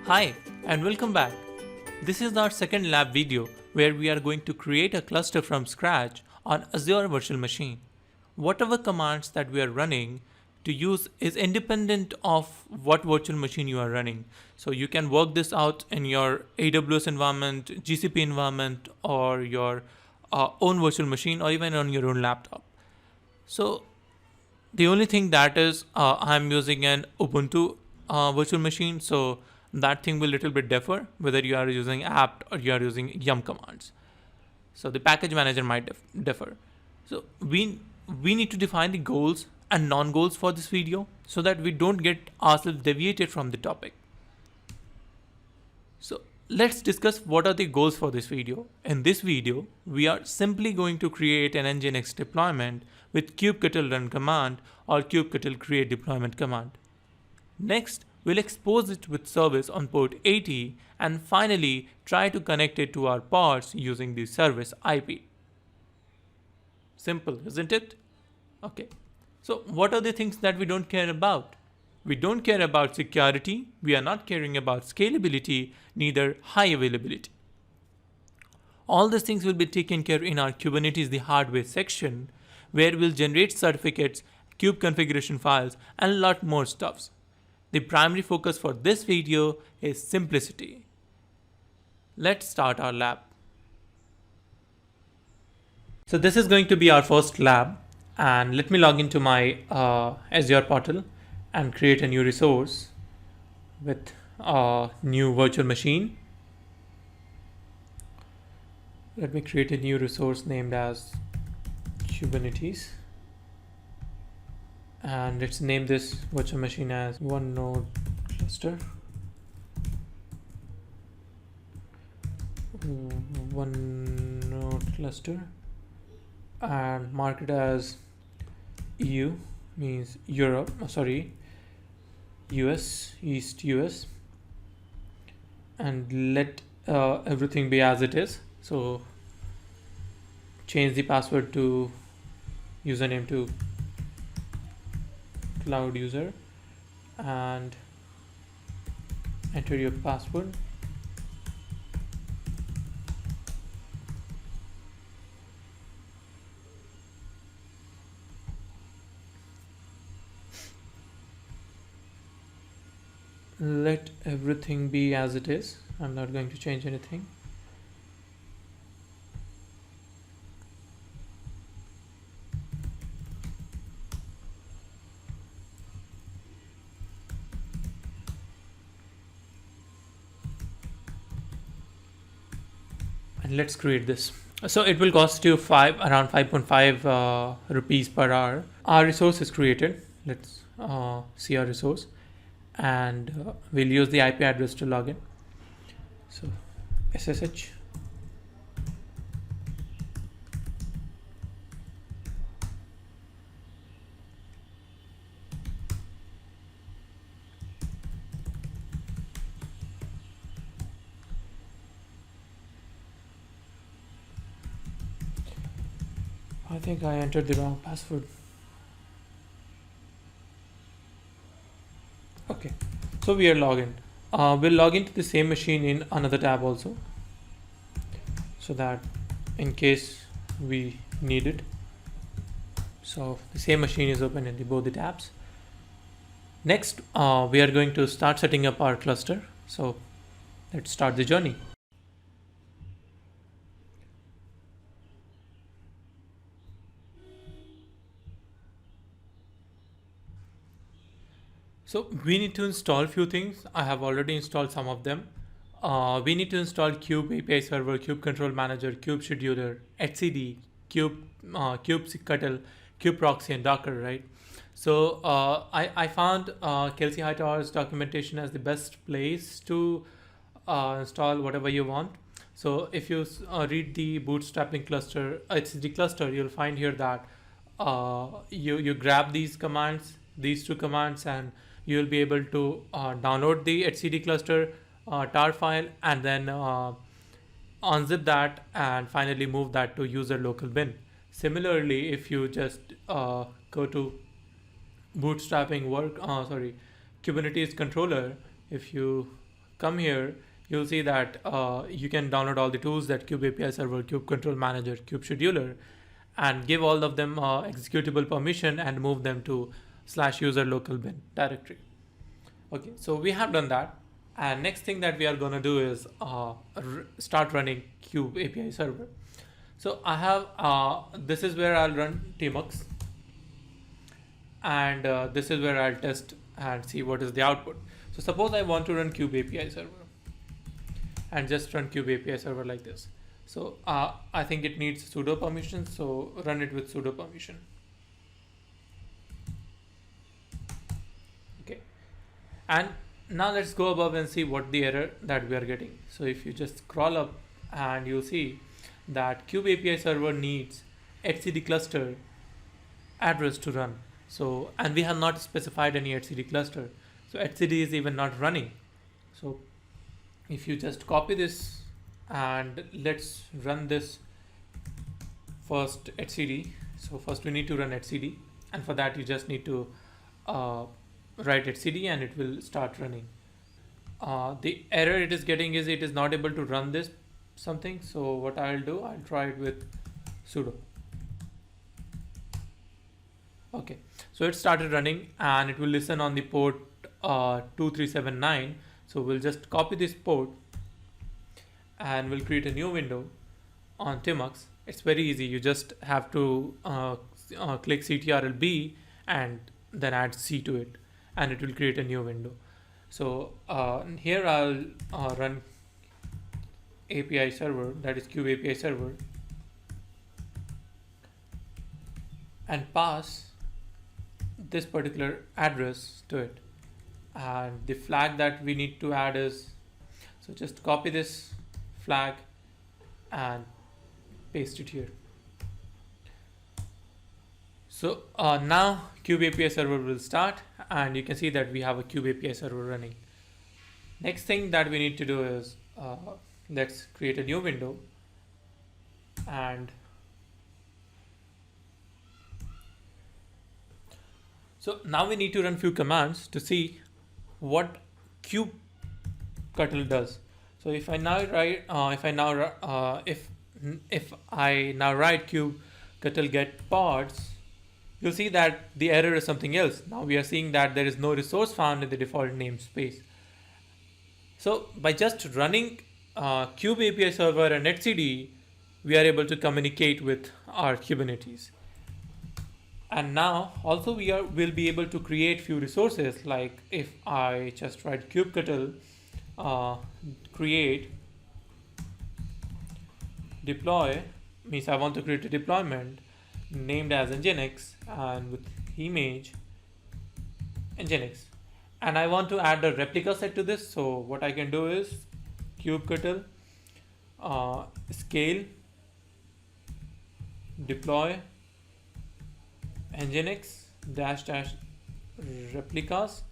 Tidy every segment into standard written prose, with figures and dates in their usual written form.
Hi and welcome back. This is our second lab video where we are going to create a cluster from scratch on Azure Virtual Machine. Whatever commands that we are running to use is independent of what virtual machine you are running. So you can work this out in your AWS environment, GCP environment, or your own virtual machine, or even on your own laptop. So the only thing that is I'm using an Ubuntu virtual machine, so that thing will little bit differ whether you are using apt or you are using yum commands. So the package manager might differ. So we need to define the goals and non-goals for this video so that we don't get ourselves deviated from the topic. So let's discuss what are the goals for this video. In this video, we are simply going to create an nginx deployment with kubectl run command or kubectl create deployment command. Next, we'll expose it with service on port 80 and finally try to connect it to our pods using the service IP. Simple, isn't it? Okay. So what are the things that we don't care about? We don't care about security, we are not caring about scalability, neither high availability. All these things will be taken care in our Kubernetes the hardware section, where we'll generate certificates, kube configuration files, and a lot more stuffs. The primary focus for this video is simplicity. Let's start our lab. So this is going to be our first lab, and let me log into my Azure portal and create a new resource with a new virtual machine. Let me create a new resource named as Kubernetes, and let's name this virtual machine as one node cluster, and mark it as EU, means Europe, US, East US, and let everything be as it is. So change the password to username to cloud user and enter your password. Let everything be as it is. I'm not going to change anything. And let's create this. So it will cost you around 5.5 rupees per hour. Our resource is created. Let's see our resource, and we'll use the IP address to log in. So SSH. I think I entered the wrong password. Okay, so we are logged in. We'll log into the same machine in another tab also, so that in case we need it. So the same machine is open in both the tabs. Next, we are going to start setting up our cluster. So let's start the journey. So we need to install a few things. I have already installed some of them. We need to install kube-apiserver, kube-controller-manager, kube-scheduler, etcd, kubectl, kube-proxy, and Docker, right? So I found Kelsey Hightower's documentation as the best place to install whatever you want. So if you read the bootstrapping cluster, etcd cluster, you'll find here that you grab these two commands, and you will be able to download the etcd cluster tar file, and then unzip that and finally move that to user local bin. Similarly, if you just go to bootstrapping Kubernetes controller, if you come here, you'll see that you can download all the tools, that kube-apiserver, kube-controller-manager, kube-scheduler, and give all of them executable permission and move them to /user local bin directory. Okay, so we have done that. And next thing that we are going to do is start running kube-apiserver. So I have, this is where I'll run tmux, and this is where I'll test and see what is the output. So suppose I want to run kube-apiserver and just run kube-apiserver like this. So I think it needs sudo permission, so run it with sudo permission. Okay, and now let's go above and see what the error that we are getting. So if you just scroll up, and you'll see that kube-apiserver needs etcd cluster address to run. So, and we have not specified any etcd cluster, so etcd is even not running. So if you just copy this, and let's run this first etcd. So first we need to run etcd, and for that you just need to write etcd and it will start running. The error it is getting is it is not able to run this something. So what I'll do, I'll try it with sudo. Okay, so it started running and it will listen on the port 2379. So we'll just copy this port and we'll create a new window on tmux. It's very easy. You just have to click ctrl-B and then add C to it, and it will create a new window. So here I'll run API server, that is kube-apiserver, and pass this particular address to it. And the flag that we need to add is, so just copy this flag and paste it here. So now kube-apiserver will start, and you can see that we have a kube-apiserver running. Next thing that we need to do is let's create a new window, and so now we need to run few commands to see what kube-ctl does. So if I now write if I now write kube-ctl get pods, you'll see that the error is something else. Now we are seeing that there is no resource found in the default namespace. So by just running kube-apiserver and etcd, we are able to communicate with our Kubernetes. And now also we'll be able to create few resources, like if I just write kube-ctl create deploy, means I want to create a deployment named as nginx and with image nginx, and I want to add a replica set to this. So what I can do is kube-ctl scale deploy nginx -- replicas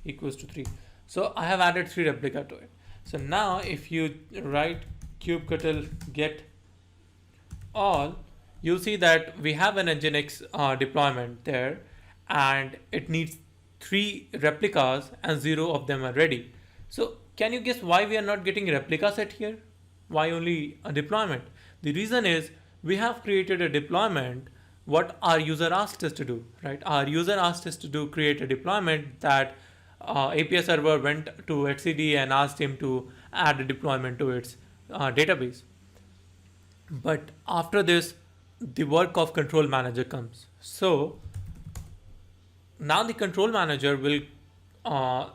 equals to 3. So I have added 3 replica to it. So now if you write kube-ctl get all, you'll see that we have an nginx deployment there, and it needs 3 replicas and 0 of them are ready. So can you guess why we are not getting replica set here? Why only a deployment? The reason is we have created a deployment what our user asked us to do, right? Our user asked us to do create a deployment that API server went to etcd and asked him to add a deployment to its database. But after this, the work of control manager comes. So now the control manager will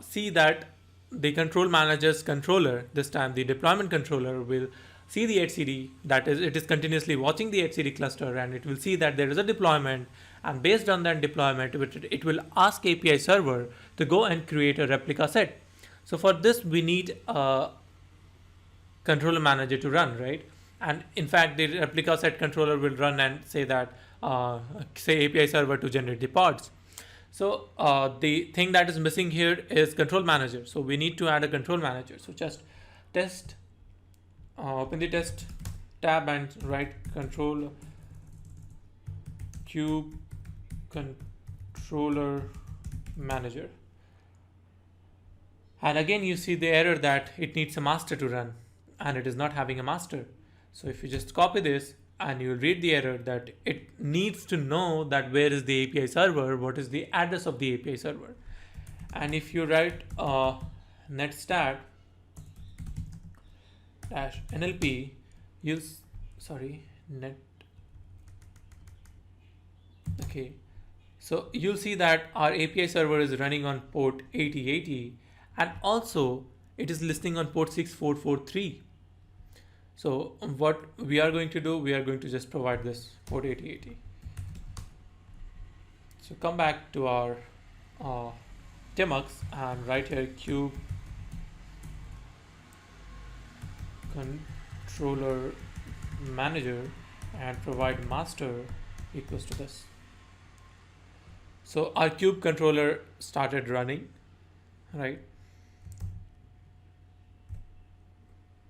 see that the control manager's controller, this time the deployment controller, will see the etcd, that is, it is continuously watching the etcd cluster, and it will see that there is a deployment, and based on that deployment, it will ask API server to go and create a replica set. So for this, we need a controller manager to run, right? And in fact, the replica set controller will run and say that, say API server to generate the pods. So the thing that is missing here is control manager. So we need to add a control manager. So just test, open the test tab and write control kube-controller-manager. And again, you see the error that it needs a master to run and it is not having a master. So if you just copy this and you will read the error that it needs to know that where is the API server, what is the address of the API server. And if you write netstat dash NLP, okay. So you'll see that our API server is running on port 8080 and also it is listing on port 6443. So what we are going to do, we are going to just provide this port 8080. So come back to our Tmux and write here Kube-controller-manager and provide master equals to this. So our Kube controller started running, right?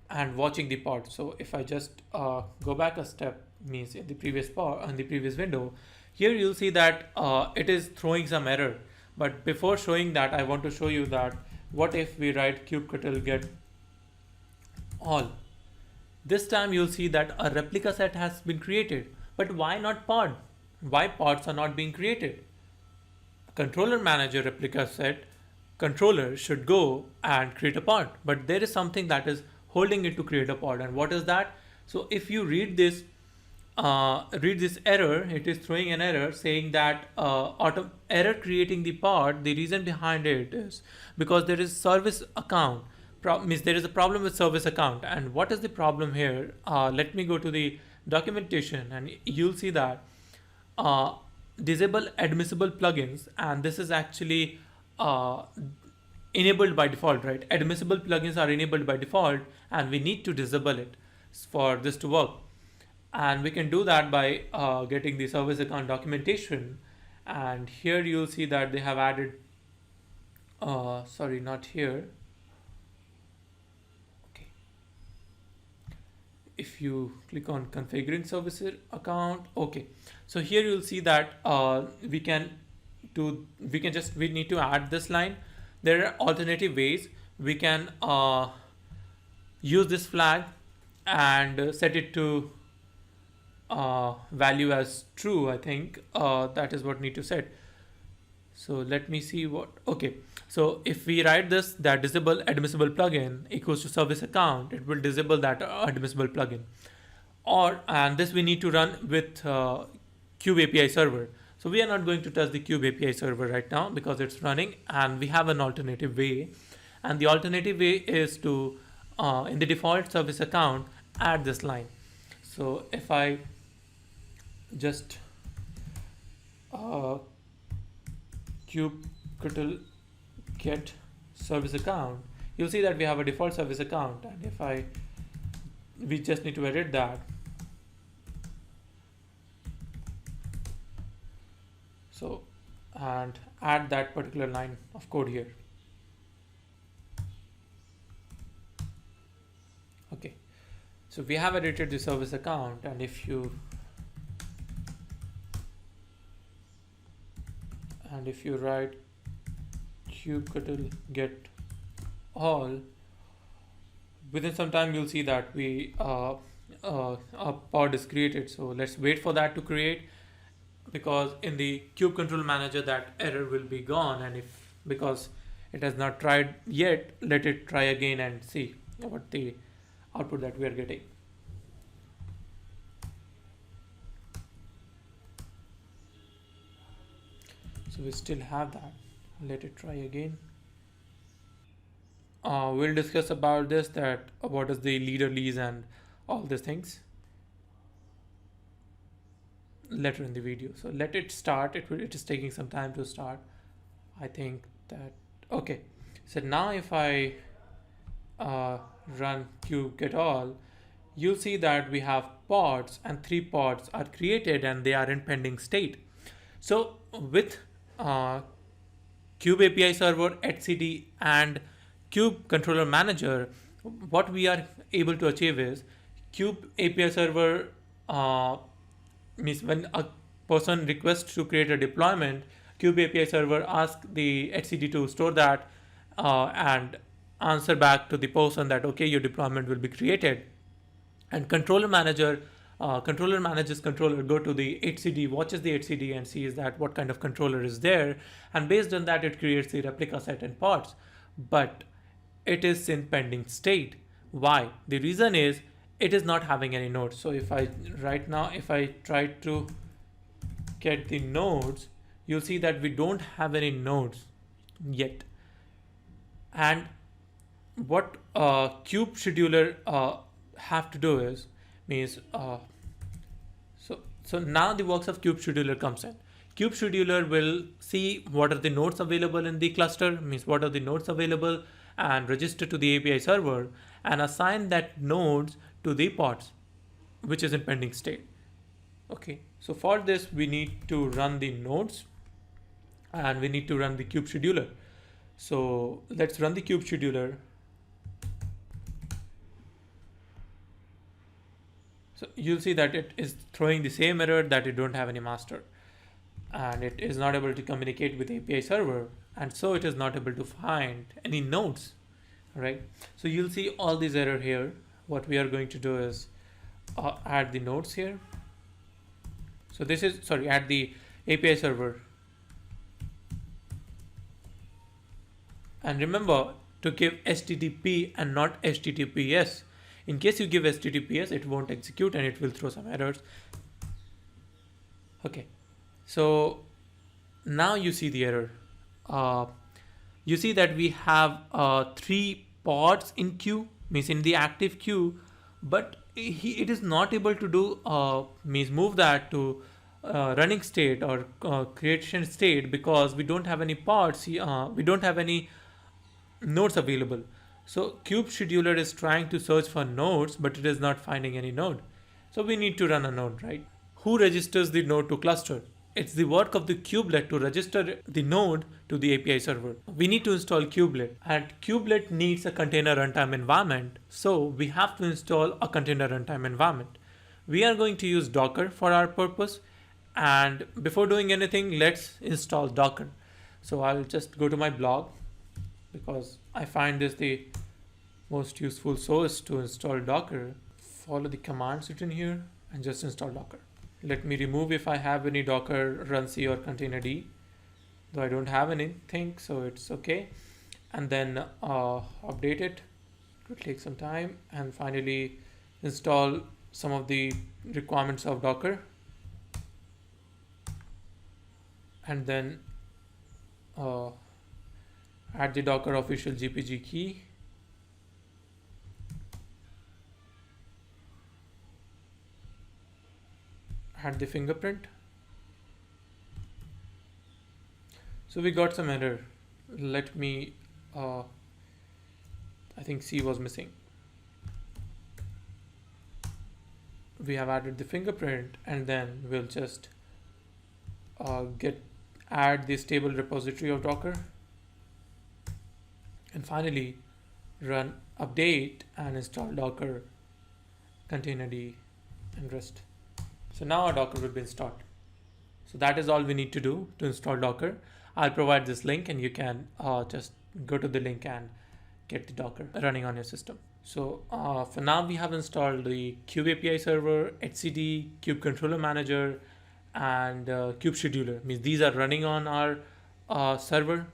And watching the pod. So if I just go back a step, means in the previous pod, on the previous window, here you'll see that it is throwing some error. But before showing that, I want to show you that what if we write kube-controller get all. This time you'll see that a replica set has been created. But why not pod? Why pods are not being created? Controller manager replica set controller should go and create a pod, but there is something that is holding it to create a pod. And what is that? So if you read this error, it is throwing an error saying that error creating the pod. The reason behind it is because there is service account. Means there is a problem with service account. And what is the problem here? Let me go to the documentation and you'll see that disable admissible plugins, and this is actually enabled by default, right? Admissible plugins are enabled by default and we need to disable it for this to work. And we can do that by getting the service account documentation. And here you'll see that they have added, sorry, not here. Okay. If you click on configuring service account, okay. So here you'll see that we need to add this line. There are alternative ways. We can use this flag and set it to value as true. I think that is what need to set. So let me see what, okay. So if we write this, that disable admissible plugin equals to service account, it will disable that admissible plugin. And this we need to run with kube-apiserver. So we are not going to touch the kube-apiserver right now because it's running, and we have an alternative way. And the alternative way is to, in the default service account, add this line. So if I just kube-controller get service account, you'll see that we have a default service account. And if we just need to edit that. So, and add that particular line of code here. Okay, so we have edited the service account, and if you write kube-controller get all, within some time you'll see that a pod is created. So let's wait for that to create, because in the Kube-controller-manager that error will be gone, and because it has not tried yet, let it try again and see what the output that we are getting. So we still have that. Let it try again. We'll discuss about this, that what is the leader lease and all these things later in the video. So let it start. It is taking some time to start. I think that, okay. So now if I run kube get all, you'll see that we have pods, and 3 pods are created and they are in pending state. So with kube-apiserver, etcd, and Kube-controller-manager, what we are able to achieve is kube-apiserver means when a person requests to create a deployment, kube-apiserver asks the etcd to store that, and answer back to the person that okay, your deployment will be created. And controller manages controller go to the HCD, watches the HCD and sees that what kind of controller is there, and based on that it creates the replica set and pods. But it is in pending state. Why? The reason is it is not having any nodes. So if I right now, if I try to get the nodes, you'll see that we don't have any nodes yet. And what kube scheduler have to do is means so now the works of kube scheduler comes in. Kube scheduler will see what are the nodes available in the cluster, means what are the nodes available, and register to the API server and assign that nodes to the pods, which is in pending state. Okay, so for this we need to run the nodes and we need to run the kube scheduler. So let's run the kube scheduler. So you'll see that it is throwing the same error that you don't have any master, and it is not able to communicate with API server, and so it is not able to find any nodes, right? So you'll see all these error here. What we are going to do is add the nodes here. So this is, sorry, add the API server. And remember to give HTTP and not HTTPS. In case you give HTTPS, it won't execute and it will throw some errors. Okay, so now you see the error. You see that we have 3 pods in queue, means in the active queue, but it is not able to do means move that to running state or creation state because we don't have any pods. We don't have any nodes available. So kube scheduler is trying to search for nodes, but it is not finding any node. So we need to run a node, right? Who registers the node to cluster? It's the work of the kubelet to register the node to the API server. We need to install kubelet, and kubelet needs a container runtime environment. So we have to install a container runtime environment. We are going to use Docker for our purpose. And before doing anything, let's install Docker. So I'll just go to my blog, because I find this the most useful source to install Docker. Follow the commands written here and just install Docker. Let me remove if I have any Docker runc or containerd, though I don't have anything, so it's okay. And then update it. It will take some time, and finally install some of the requirements of Docker, and then add the Docker official GPG key. Add the fingerprint. So we got some error. Let me, I think C was missing. We have added the fingerprint, and then we'll just add the stable repository of Docker. And finally, run update and install Docker, containerd, and rest. So now our Docker will be installed. So that is all we need to do to install Docker. I'll provide this link, and you can just go to the link and get the Docker running on your system. So for now, we have installed the kube-apiserver, HCD, Kube-controller-manager, and kube-scheduler. Means these are running on our server,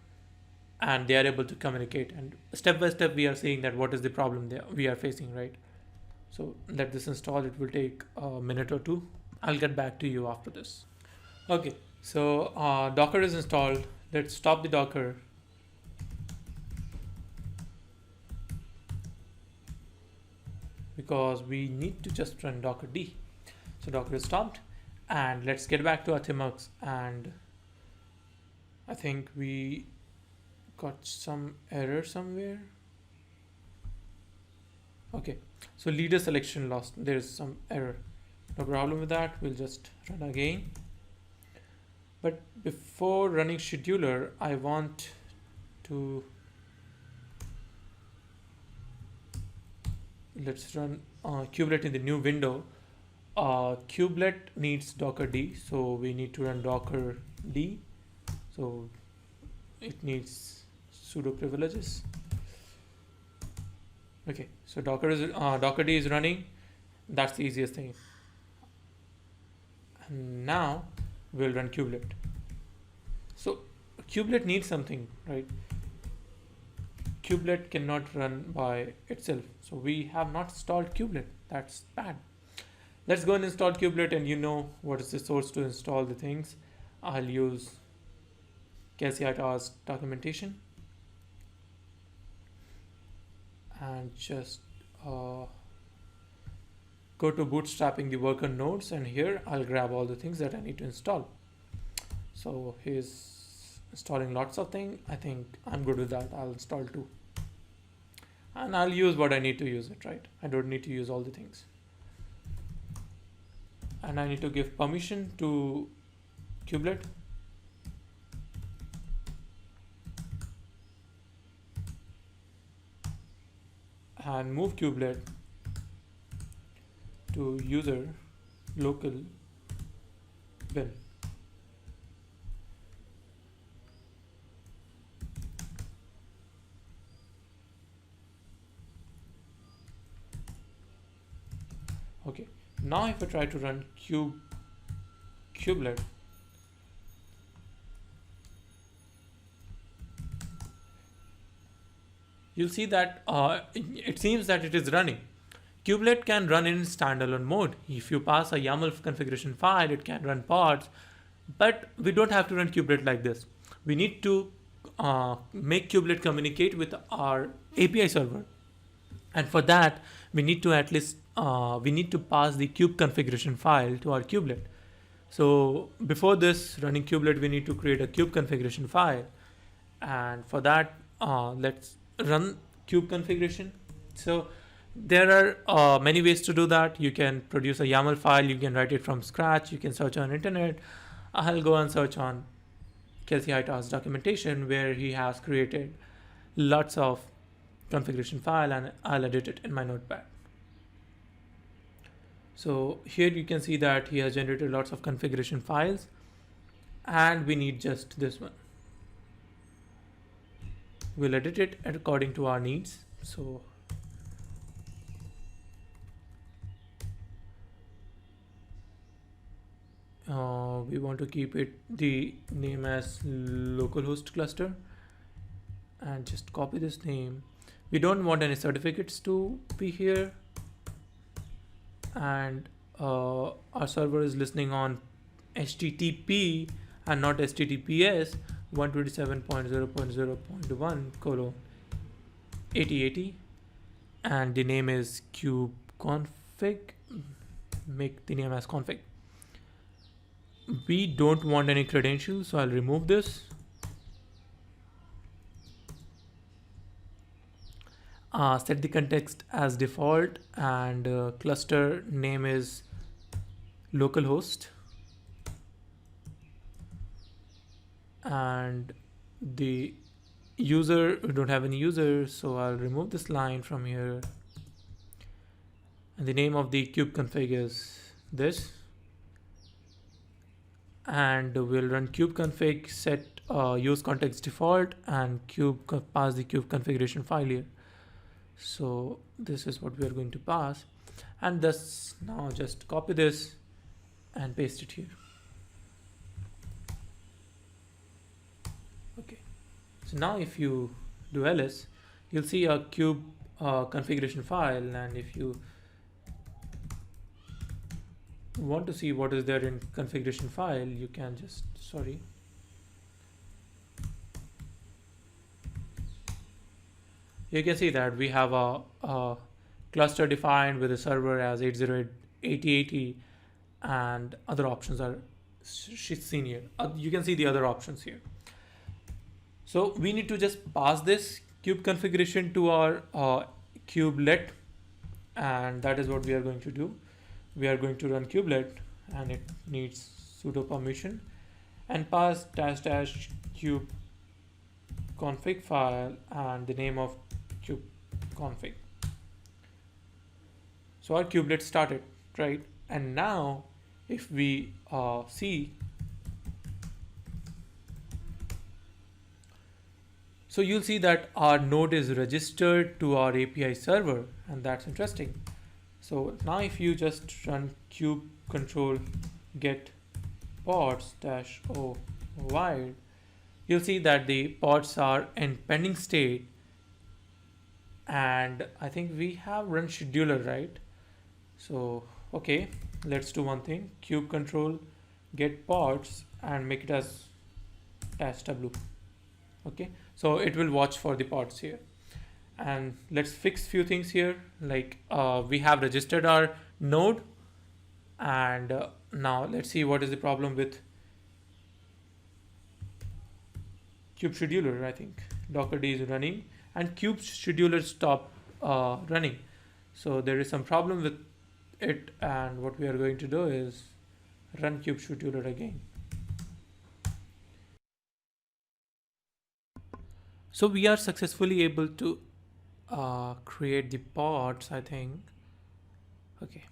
and they are able to communicate. And step by step, we are seeing that what is the problem we are facing, right? So let this install. It will take a minute or two. I'll get back to you after this. Okay, so Docker is installed. Let's stop the Docker. Because we need to just run docker d. So Docker is stopped, and let's get back to our Tmux. And I think we got some error somewhere. Okay, so leader selection lost. There's some error. No problem with that. We'll just run again. But before running scheduler, I want to let's run kubelet in the new window. Kubelet needs docker d, so we need to run docker d. So it needs sudo privileges. Okay, so Docker-D is running. That's the easiest thing. And now we'll run kubelet. So kubelet needs something, right? Kubelet cannot run by itself. So we have not installed kubelet. That's bad. Let's go and install kubelet, and you know what is the source to install the things. I'll use kube-apiserver documentation and just go to bootstrapping the worker nodes, and here I'll grab all the things that I need to install. So he's installing lots of things. I think I'm good with that. I'll install 2. And I'll use what I need to use it, right? I don't need to use all the things. And I need to give permission to kubelet. And move kubelet to user local bin. Okay, now if I try to run kubelet, you'll see that it seems that it is running. Kubelet can run in standalone mode. If you pass a YAML configuration file, it can run pods, but we don't have to run kubelet like this. We need to make kubelet communicate with our API server. And for that, we need to at least we need to pass the kube configuration file to our kubelet. So before this running kubelet, we need to create a kube configuration file. And for that, let's run kube configuration. So there are many ways to do that. You can produce a YAML file, you can write it from scratch, you can search on internet. I'll go and search on kube-apiserver's documentation, where he has created lots of configuration file, and I'll edit it in my notepad. So here you can see that he has generated lots of configuration files, and we need just this one. We'll edit it according to our needs. So we want to keep it the name as localhost cluster, and just copy this name. We don't want any certificates to be here, and our server is listening on HTTP and not HTTPS 127.0.0.1:8080, and the name is kube-config. Make the name as config. We don't want any credentials, so I'll remove this. Set the context as default, and cluster name is localhost, and the user, we don't have any user, so I'll remove this line from here, and the name of the kube config is this, and we'll run kube-config set use context default, and pass the kube configuration file here. So this is what we are going to pass, and thus now just copy this and paste it here. Okay, so now if you do ls, you'll see a kube configuration file, and if you want to see what is there in configuration file, you can just you can see that we have a cluster defined with a server as 8080, and other options are seen here. You can see the other options here. So we need to just pass this kube configuration to our kubelet, and that is what we are going to do. We are going to run kubelet, and it needs sudo permission, and pass -- kube config file and the name of kube config. So our kubelet started, right? And now if we so So you'll see that our node is registered to our API server, and that's interesting. So now if you just run kube control get pods -o Vide, you'll see that the pods are in pending state, and I think we have run scheduler, right? So okay, let's do one thing: kube control get pods and make it as -w. Okay, so it will watch for the pods here, and let's fix few things here. Like we have registered our node, and now let's see what is the problem with kube scheduler. I think docker d is running and kube scheduler stopped running, so there is some problem with it, and what we are going to do is run kube scheduler again. So we are successfully able to create the pods, I think. Okay,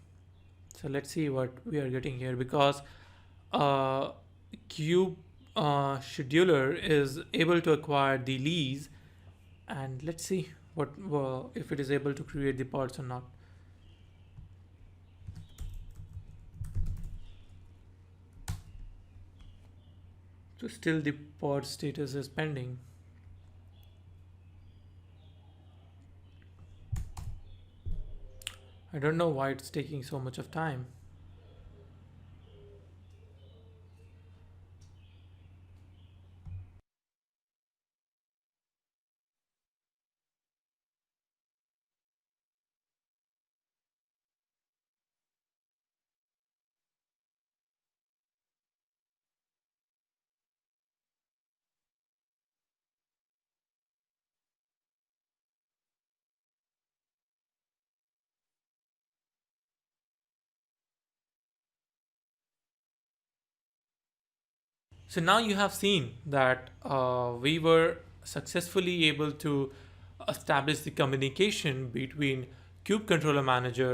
so let's see what we are getting here, because kube scheduler is able to acquire the lease, and let's see what if it is able to create the pods or not. So still the pod status is pending. I don't know why it's taking so much of time. So now you have seen that we were successfully able to establish the communication between kube-controller-manager,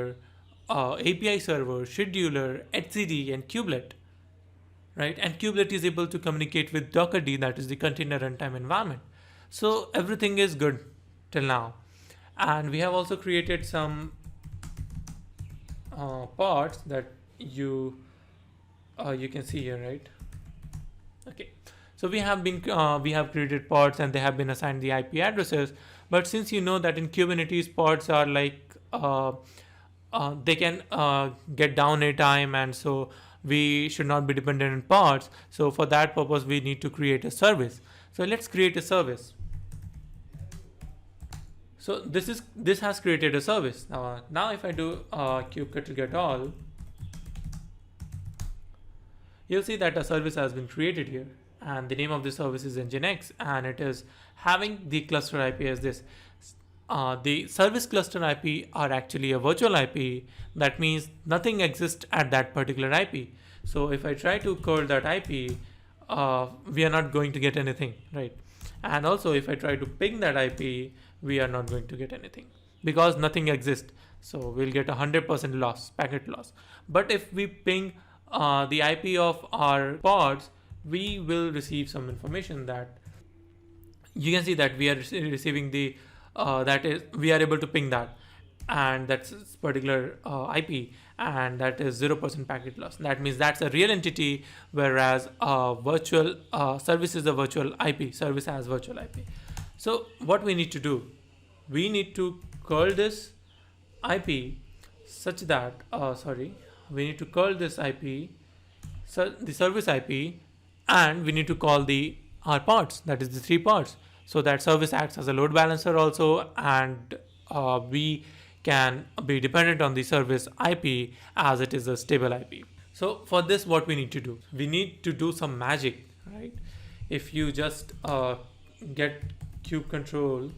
API server, scheduler, etcd, and kubelet, right? And kubelet is able to communicate with docker-d, that is the container runtime environment. So everything is good till now. And we have also created some pods that you can see here, right? Okay, so we have created pods, and they have been assigned the IP addresses. But since you know that in Kubernetes, pods are like they can get down a time, and so we should not be dependent on pods. So for that purpose, we need to create a service. So let's create a service. So this has created a service. Now if I do kube get all, you'll see that a service has been created here, and the name of the service is Nginx, and it is having the cluster IP as this. The service cluster IP are actually a virtual IP. That means nothing exists at that particular IP. So if I try to curl that IP, we are not going to get anything, right? And also if I try to ping that IP, we are not going to get anything because nothing exists. So we'll get 100% loss, packet loss. But if we ping the IP of our pods, we will receive some information that you can see that we are receiving the that is we are able to ping that, and that's particular IP, and that is 0% packet loss. That means that's a real entity, whereas virtual service is a virtual IP. Service has virtual IP. So what we need to do, we need to curl this IP such that we need to call this IP, the service IP, and we need to call our pods, that is the 3 pods. So that service acts as a load balancer also, and we can be dependent on the service IP as it is a stable IP. So for this, what we need to do? We need to do some magic, right? If you just get kube control,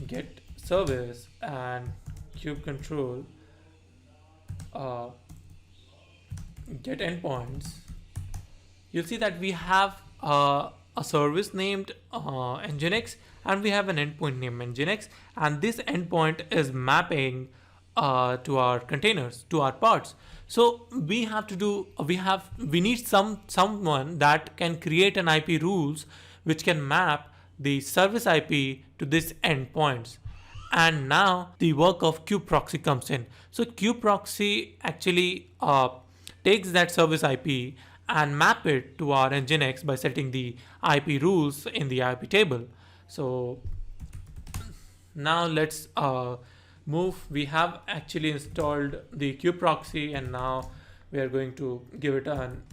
get service, and kube control get endpoints, you'll see that we have a service named Nginx, and we have an endpoint named Nginx, and this endpoint is mapping to our containers, to our pods. So we have to do, we need someone that can create an IP rules which can map the service IP to these endpoints. And now the work of kube-proxy comes in. So kube-proxy actually takes that service IP and map it to our Nginx by setting the IP rules in the IP table. So now let's move. We have actually installed the kube-proxy, and now we are going to give it an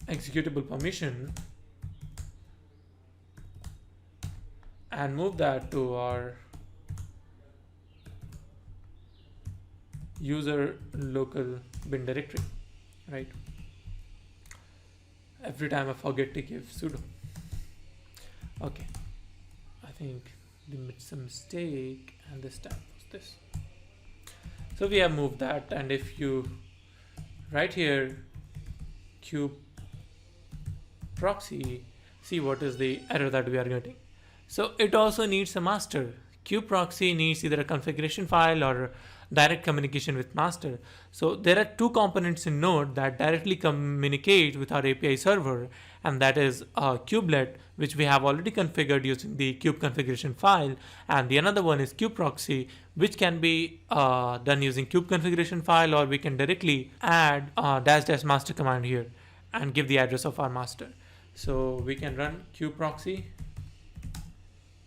executable permission and move that to our user local bin directory, right? Every time I forget to give sudo. Okay, I think we made some mistake, and this time was this. So we have moved that, and if you right here kube proxy, see what is the error that we are getting. So it also needs a master. Kube-proxy needs either a configuration file or direct communication with master. So there are two components in Node that directly communicate with our API server, and that is Kubelet, which we have already configured using the kube configuration file, and the another one is kube-proxy, which can be done using kube configuration file, or we can directly add -- master command here and give the address of our master. So we can run kube-proxy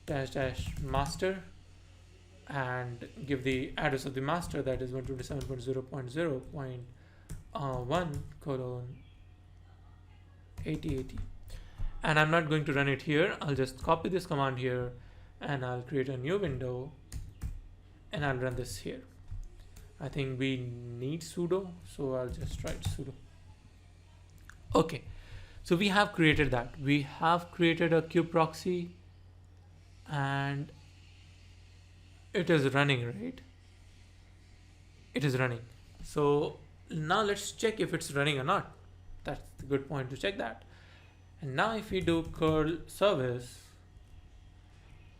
-- master and give the address of the master, that is 127.0.0.1:8080. And I'm not going to run it here. I'll just copy this command here, and I'll create a new window, and I'll run this here. I think we need sudo, so I'll just write sudo. Okay, so we have created that. We have created a kube-proxy, and it is running, right? It is running. So now let's check if it's running or not. That's a good point to check that. And now if we do curl service,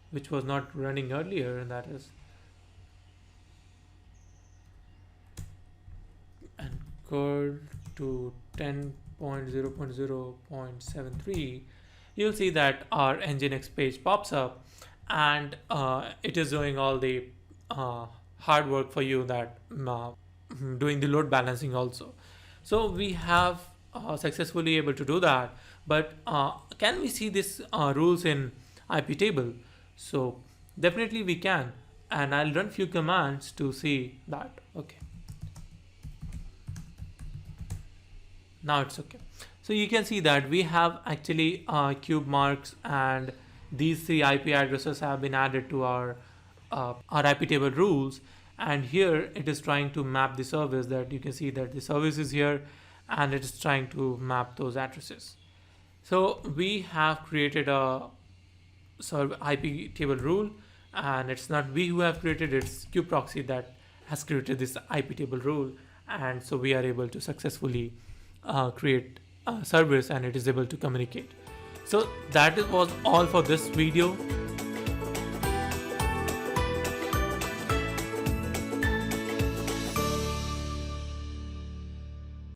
which was not running earlier, and that is, and curl to 10.0.0.73, you'll see that our Nginx page pops up, and it is doing all the hard work for you, that doing the load balancing also. So we have successfully able to do that, but can we see this rules in IP table? So definitely we can, and I'll run few commands to see that. Okay, now it's okay. So you can see that we have actually kube marks, and these three IP addresses have been added to our IP table rules, and here it is trying to map the service. That you can see that the service is here, and it is trying to map those addresses. So we have created a IP table rule, and it's not we who have created it, it's kube-proxy that has created this IP table rule, and so we are able to successfully create a service, and it is able to communicate. So that was all for this video.